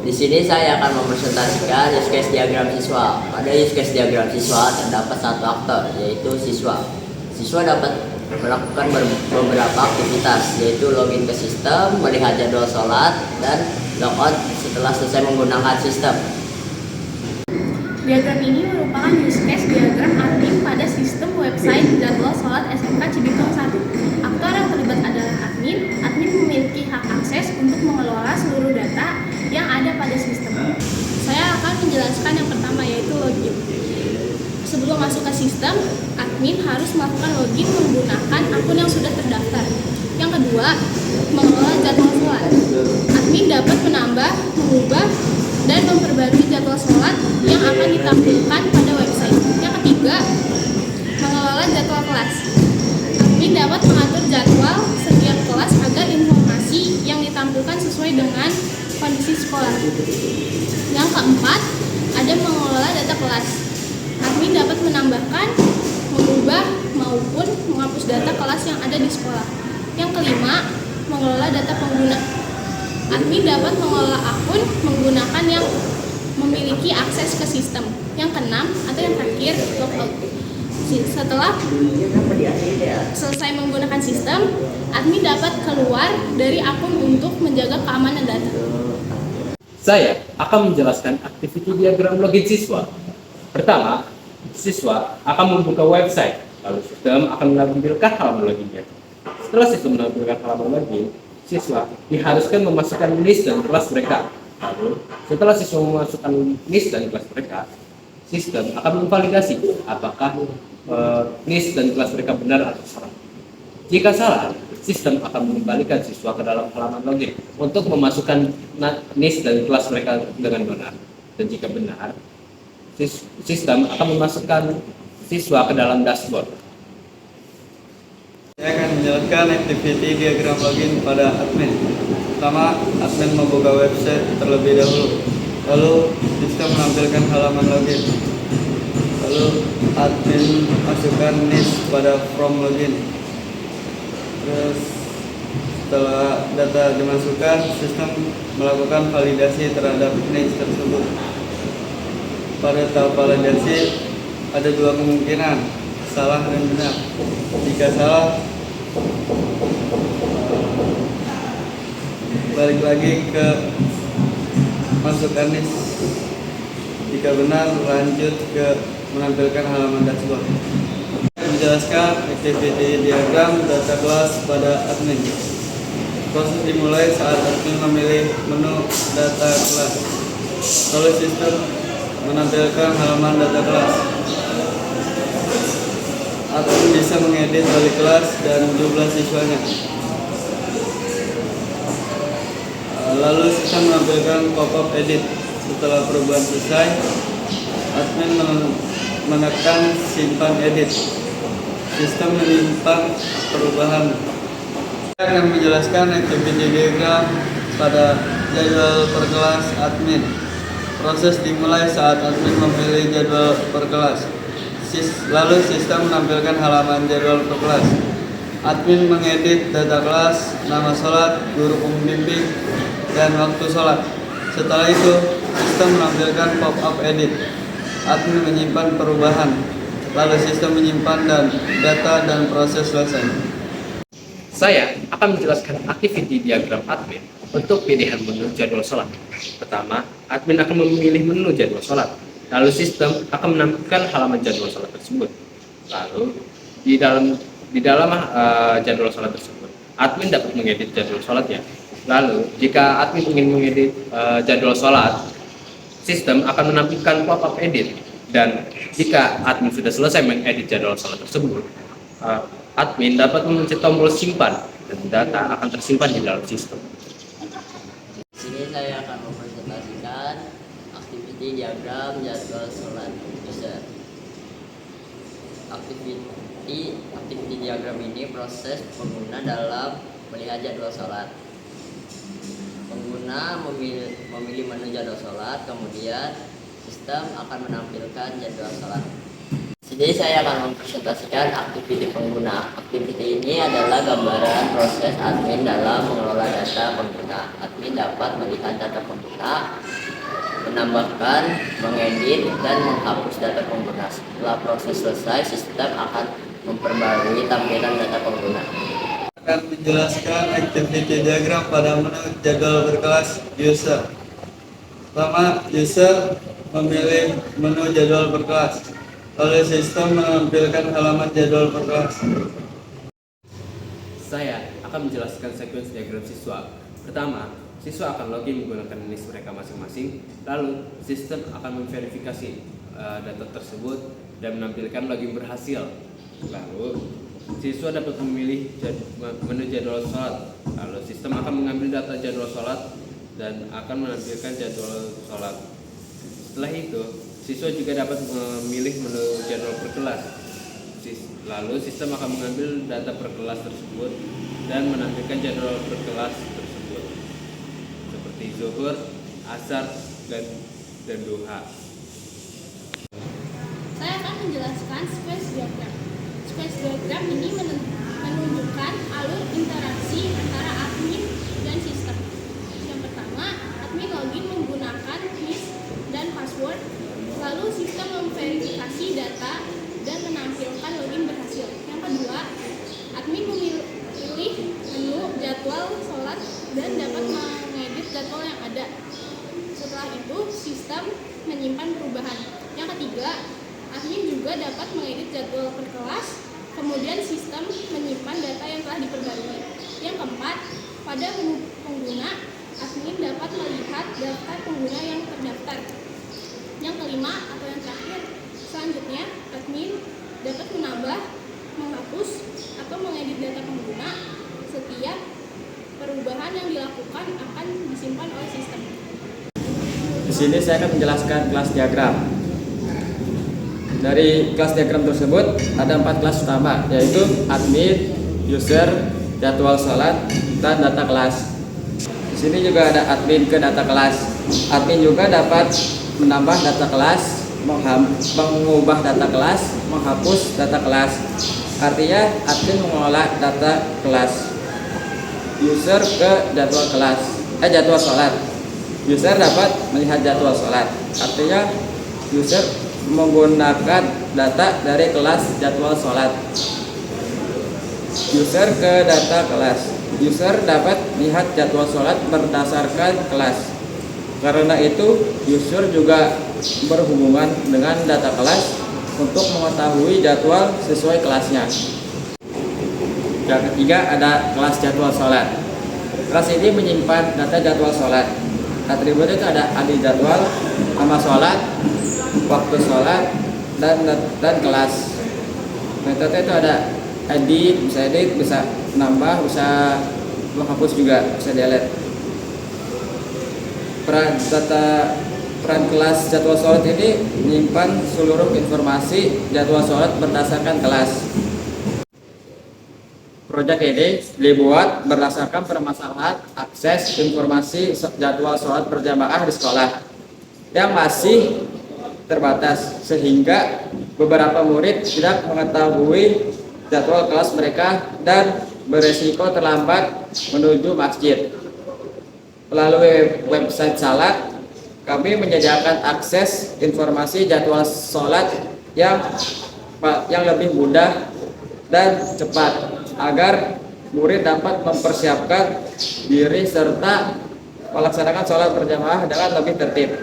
Di sini saya akan mempresentasikan use case diagram siswa. Pada use case diagram siswa terdapat satu aktor, yaitu siswa. Siswa dapat melakukan beberapa aktivitas, yaitu login ke sistem, melihat jadwal sholat, dan logout setelah selesai menggunakan sistem. Diagram ini merupakan use case diagram admin pada sistem website jadwal sholat SMK Cibitung 1. Aktor yang terlibat adalah admin. Admin memiliki hak akses untuk mengelola seluruh data yang ada pada sistem. Saya akan menjelaskan yang pertama, yaitu login. Sebelum masuk ke sistem, admin harus melakukan login menggunakan akun yang sudah terdaftar. Yang kedua, mengelola jadwal sholat. Admin dapat menambah, mengubah, dan memperbarui jadwal sholat yang akan ditampilkan pada website. Yang ketiga, mengelola jadwal kelas. Admin dapat mengatur jadwal setiap kelas agar informasi yang ditampilkan sesuai dengan kondisi sekolah. Yang keempat, ada mengelola data kelas. Admin dapat menambahkan, mengubah, maupun menghapus data kelas yang ada di sekolah. Yang kelima, mengelola data pengguna. Admin dapat mengelola akun menggunakan yang memiliki akses ke sistem. Yang keenam, atau yang terakhir, logout. Setelah selesai menggunakan sistem, admin dapat keluar dari akun untuk menjaga keamanan data. Saya akan menjelaskan activity diagram login siswa. Pertama, siswa akan membuka website, lalu sistem akan menampilkan halaman loginnya. Setelah sistem menampilkan halaman login, siswa diharuskan memasukkan list dan kelas mereka. Lalu, setelah siswa memasukkan list dan kelas mereka, sistem akan memvalidasi apakah list dan kelas mereka benar atau salah. Jika salah, sistem akan mengembalikan siswa ke dalam halaman login untuk memasukkan list dan kelas mereka dengan benar. Dan jika benar, sistem akan memasukkan siswa ke dalam dashboard. Saya akan menjelaskan activity diagram login pada admin. Pertama, admin membuka website terlebih dahulu. Lalu, sistem menampilkan halaman login. Lalu, admin masukkan list pada form login. Terus, setelah data dimasukkan, sistem melakukan validasi terhadap list tersebut. Pada tahap validasi, ada dua kemungkinan, salah dan benar. Jika salah, balik lagi ke masukkan list. Jika benar, lanjut ke menampilkan halaman dashboard. Menjelaskan activity diagram data kelas pada admin. Proses dimulai saat admin memilih menu data kelas. Lalu sistem menampilkan halaman data kelas. Admin bisa mengedit wali kelas dan jumlah siswanya. Lalu sistem menampilkan pop-up edit. Setelah perubahan selesai, admin menekan simpan edit. Sistem menyimpan perubahan. Saya akan menjelaskan activity diagram pada jadwal per kelas admin. Proses dimulai saat admin memilih jadwal per kelas. Lalu sistem menampilkan halaman jadwal per kelas. Admin mengedit data kelas, nama sholat, guru pembimbing, dan waktu sholat. Setelah itu, sistem menampilkan pop-up edit. Admin menyimpan perubahan. Lalu sistem menyimpan dan data dan proses selesai. Saya akan menjelaskan activity diagram admin untuk pilihan menu jadwal sholat. Pertama, admin akan memilih menu jadwal sholat. Lalu sistem akan menampilkan halaman jadwal sholat tersebut. Lalu di dalam jadwal sholat tersebut, admin dapat mengedit jadwal sholatnya. Lalu jika admin ingin mengedit jadwal sholat, sistem akan menampilkan pop-up edit. Dan jika admin sudah selesai mengedit jadwal sholat tersebut, admin dapat memencet tombol simpan dan data akan tersimpan di dalam sistem. Di sini saya akan mempresentasikan activity diagram jadwal sholat user. Activity diagram ini proses pengguna dalam melihat jadwal sholat. Pengguna memilih menu jadwal sholat, kemudian sistem akan menampilkan jadwal sholat. Jadi saya akan mempresentasikan activity pengguna. Activity ini adalah gambaran proses admin dalam mengelola data pengguna. Admin dapat melihat data pengguna, menambahkan, mengedit, dan menghapus data pengguna. Setelah proses selesai, sistem akan memperbarui tampilan data pengguna. Akan menjelaskan activity diagram pada menu jadwal berkelas user. Pertama, user memilih menu jadwal berkelas, lalu sistem menampilkan halaman jadwal berkelas. Saya akan menjelaskan sekuens diagram siswa. Pertama, siswa akan login menggunakan list mereka masing-masing, lalu sistem akan memverifikasi data tersebut dan menampilkan login berhasil. Lalu, siswa dapat memilih menu jadwal sholat, lalu sistem akan mengambil data jadwal sholat dan akan menampilkan jadwal sholat. Setelah itu, siswa juga dapat memilih menu jadwal per kelas. Lalu sistem akan mengambil data per kelas tersebut dan menampilkan jadwal per kelas tersebut seperti zuhur, asar, dan duha. Saya akan menjelaskan sequence diagram. Sequence diagram ini menunjukkan alur interaksi antara admin dan sistem. Yang pertama, admin login menggunakan list dan password, lalu sistem memverifikasi data dan menampilkan login berhasil. Yang kedua, admin memilih menu jadwal sholat dan dapat mengedit jadwal yang ada. Setelah itu, sistem menyimpan perubahan. Yang ketiga, admin juga dapat mengedit jadwal per kelas, kemudian sistem menyimpan data yang telah diperbarui. Yang keempat, pada pengguna, admin dapat melihat daftar pengguna yang terdaftar. Yang kelima atau yang terakhir, selanjutnya admin dapat menambah, menghapus, atau mengedit data pengguna. Setiap perubahan yang dilakukan akan disimpan oleh sistem. Di sini saya akan menjelaskan kelas diagram. Dari kelas diagram tersebut ada 4 kelas utama, yaitu admin, user, jadwal sholat, dan data kelas. Di sini juga ada admin ke data kelas. Admin juga dapat menambah data kelas, mengubah data kelas, menghapus data kelas. Artinya admin mengelola data kelas. User ke jadwal kelas, jadwal sholat. User dapat melihat jadwal sholat. Artinya user menggunakan data dari kelas jadwal sholat. User ke data kelas. User dapat melihat jadwal sholat berdasarkan kelas. Karena itu, user juga berhubungan dengan data kelas untuk mengetahui jadwal sesuai kelasnya. Yang ketiga ada kelas jadwal sholat. Kelas ini menyimpan data jadwal sholat. Atribut itu ada adi jadwal, nama sholat, waktu sholat, dan kelas. Metode itu ada edit, bisa nambah, bisa menghapus juga, bisa delete. Peran kelas jadwal sholat ini menyimpan seluruh informasi jadwal sholat berdasarkan kelas. Proyek ini dibuat berdasarkan permasalahan akses informasi jadwal sholat berjamaah di sekolah yang masih terbatas, sehingga beberapa murid tidak mengetahui jadwal kelas mereka dan beresiko terlambat menuju masjid. Melalui website Salat, kami menyediakan akses informasi jadwal sholat yang lebih mudah dan cepat agar murid dapat mempersiapkan diri serta melaksanakan sholat berjamaah dengan lebih tertib.